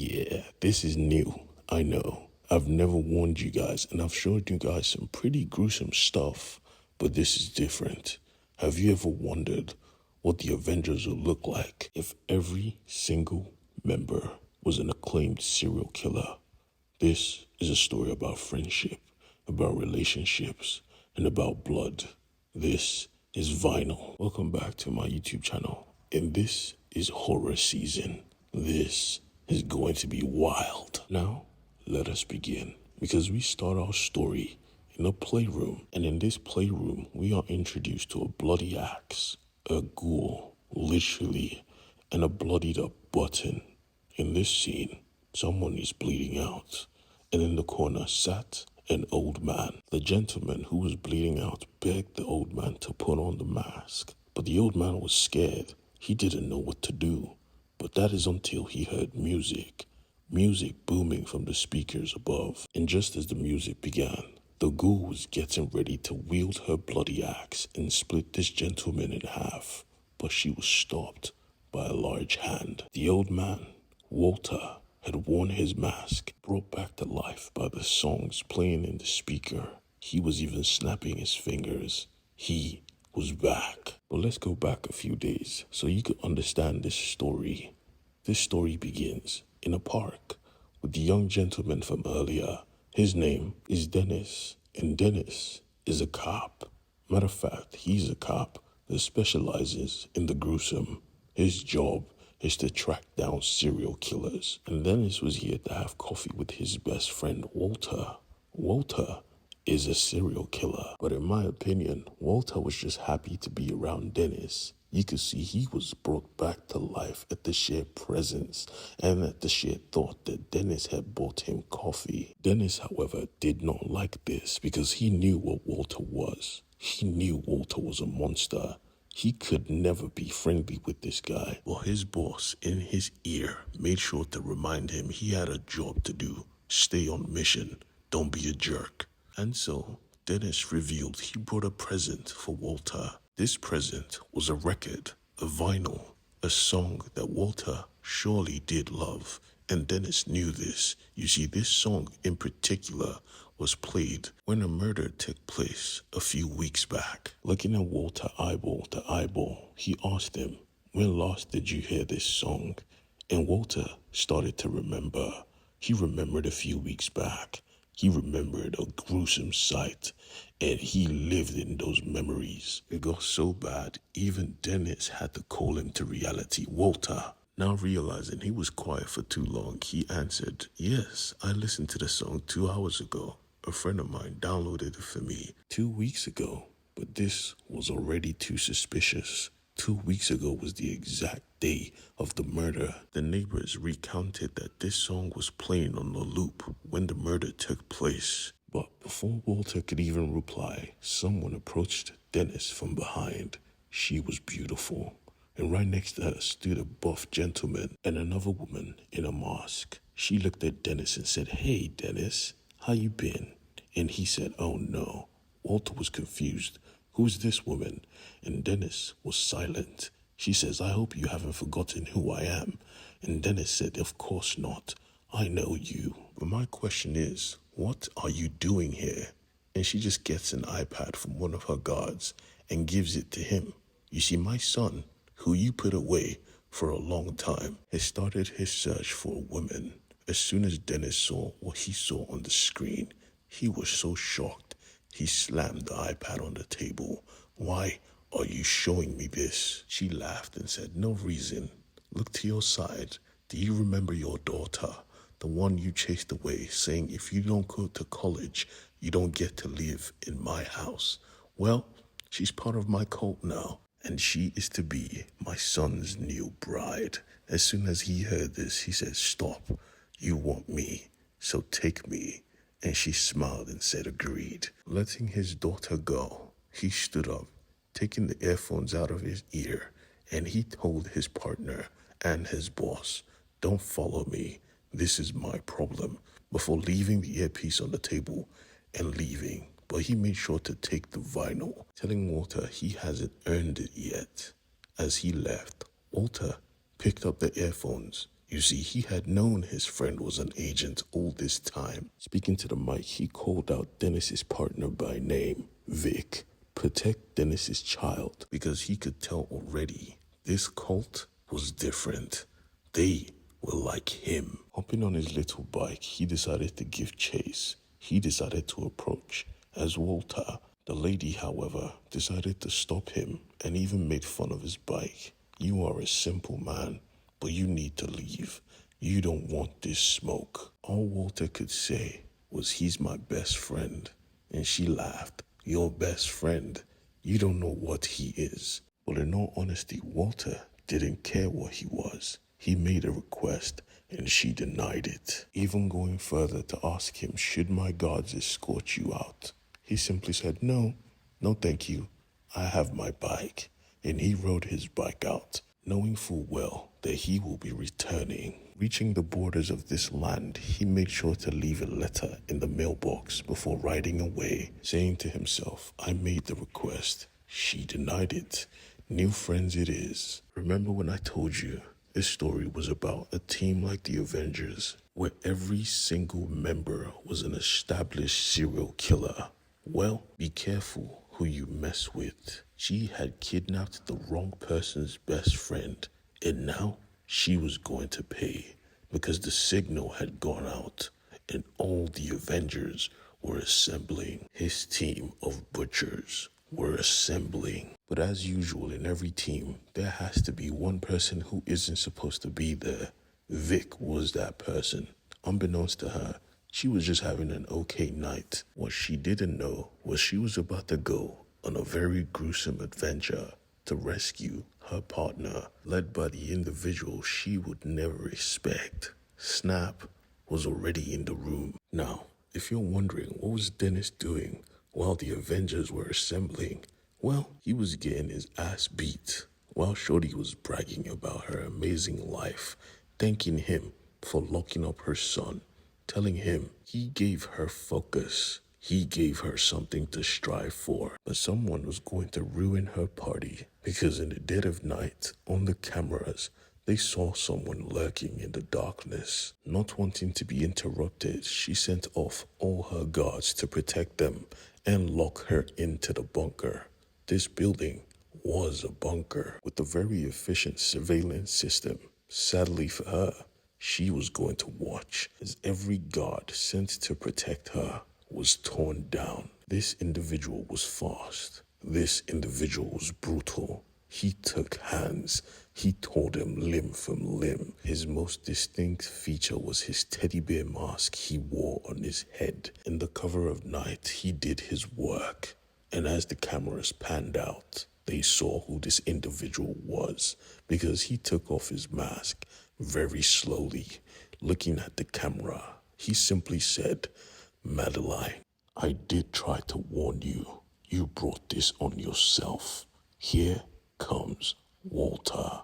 Yeah, this is new. I know. I've never warned you guys, and I've showed you guys some pretty gruesome stuff, but this is different. Have you ever wondered what the Avengers would look like if every single member was an acclaimed serial killer? This is a story about friendship, about relationships, and about blood. This is Vinyl. Welcome back to my YouTube channel. And this is horror season. This is going to be wild. Now, let us begin. Because we start our story in a playroom. And in this playroom, we are introduced to a bloody axe, a ghoul, literally, and a bloodied up button. In this scene, someone is bleeding out. And in the corner sat an old man. The gentleman who was bleeding out begged the old man to put on the mask. But the old man was scared. He didn't know what to do. But that is until he heard music. Music booming from the speakers above. And just as the music began, the ghoul was getting ready to wield her bloody axe and split this gentleman in half. But she was stopped by a large hand. The old man, Walter, had worn his mask, brought back to life by the songs playing in the speaker. He was even snapping his fingers. He was back. But let's go back a few days so you could understand this story. This story begins in a park with the young gentleman from earlier. His name is Dennis, and Dennis is a cop. Matter of fact, he's a cop that specializes in the gruesome. His job is to track down serial killers. And Dennis was here to have coffee with his best friend, Walter. Walter is a serial killer. But in my opinion, Walter was just happy to be around Dennis. You could see he was brought back to life at the sheer presence and at the sheer thought that Dennis had bought him coffee. Dennis, however, did not like this because he knew what Walter was. He knew Walter was a monster. He could never be friendly with this guy. But his boss in his ear made sure to remind him he had a job to do. Stay on mission. Don't be a jerk. And so, Dennis revealed he brought a present for Walter. This present was a record, a vinyl, a song that Walter surely did love. And Dennis knew this. You see, this song in particular was played when a murder took place a few weeks back. Looking at Walter eyeball to eyeball, he asked him, "When last did you hear this song?" And Walter started to remember. He remembered a few weeks back. He remembered a gruesome sight, and he lived in those memories. It got so bad, even Dennis had to call him to reality. "Walter." Now realizing he was quiet for too long, he answered, "Yes, I listened to the song 2 hours ago. A friend of mine downloaded it for me 2 weeks ago." But this was already too suspicious. 2 weeks ago was the exact day of the murder. The neighbors recounted that this song was playing on the loop when the murder took place. But before Walter could even reply, someone approached Dennis from behind. She was beautiful. And right next to her stood a buff gentleman and another woman in a mask. She looked at Dennis and said, "Hey, Dennis, how you been?" And he said, "Oh no." Walter was confused. "Who's this woman?" And Dennis was silent. She says, "I hope you haven't forgotten who I am." And Dennis said, "Of course not. I know you. But my question is, what are you doing here?" And she just gets an iPad from one of her guards and gives it to him. "You see, my son, who you put away for a long time, has started his search for a woman." As soon as Dennis saw what he saw on the screen, he was so shocked. He slammed the iPad on the table. "Why are you showing me this?" She laughed and said, "No reason. Look to your side. Do you remember your daughter? The one you chased away, saying if you don't go to college, you don't get to live in my house? Well, she's part of my cult now, and she is to be my son's new bride." As soon as he heard this, he said, "Stop. You want me, so take me." And she smiled and said, "Agreed." Letting his daughter go, he stood up, taking the earphones out of his ear, and he told his partner and his boss, "Don't follow me. This is my problem," before leaving the earpiece on the table and leaving. But he made sure to take the vinyl, telling Walter he hasn't earned it yet. As he left, Walter picked up the earphones You see, he had known his friend was an agent all this time. Speaking to the mic, he called out Dennis's partner by name, Vic. Protect Dennis's child, because he could tell already this cult was different. They were like him. Hopping on his little bike, he decided to give chase. He decided to approach. As Walter, the lady, however, decided to stop him and even made fun of his bike. You are a simple man, but you need to leave. You don't want this smoke. All Walter could say was, he's my best friend. And she laughed. Your best friend? You don't know what he is. But in all honesty, Walter didn't care what he was. He made a request and she denied it. Even going further to ask him, should my guards escort you out? He simply said, no thank you. I have my bike. And he rode his bike out, knowing full well that he will be returning. Reaching the borders of this land, he made sure to leave a letter in the mailbox before riding away, saying to himself, I made the request. She denied it. New friends it is. Remember when I told you this story was about a team like the Avengers, where every single member was an established serial killer? Well, be careful who you mess with. She had kidnapped the wrong person's best friend, and now she was going to pay, because the signal had gone out and all the Avengers were assembling. His team of butchers were assembling. But as usual in every team, there has to be one person who isn't supposed to be there. Vic was that person. Unbeknownst to her, she was just having an okay night. What she didn't know was she was about to go on a very gruesome adventure to rescue her partner, led by the individual she would never expect. Snap was already in the room. Now, if you're wondering what was Dennis doing while the Avengers were assembling, well, he was getting his ass beat while Shorty was bragging about her amazing life, thanking him for locking up her son, telling him he gave her focus. He gave her something to strive for. But someone was going to ruin her party, because in the dead of night, on the cameras, they saw someone lurking in the darkness. Not wanting to be interrupted, she sent off all her guards to protect them and lock her into the bunker. This building was a bunker with a very efficient surveillance system. Sadly for her, she was going to watch as every guard sent to protect her was torn down. This individual was fast. This individual was brutal. He took hands. He tore them limb from limb. His most distinct feature was his teddy bear mask he wore on his head. In the cover of night, he did his work. And as the cameras panned out, they saw who this individual was, because he took off his mask very slowly. Looking at the camera, he simply said, Madeline, I did try to warn you. You brought this on yourself. Here comes Walter.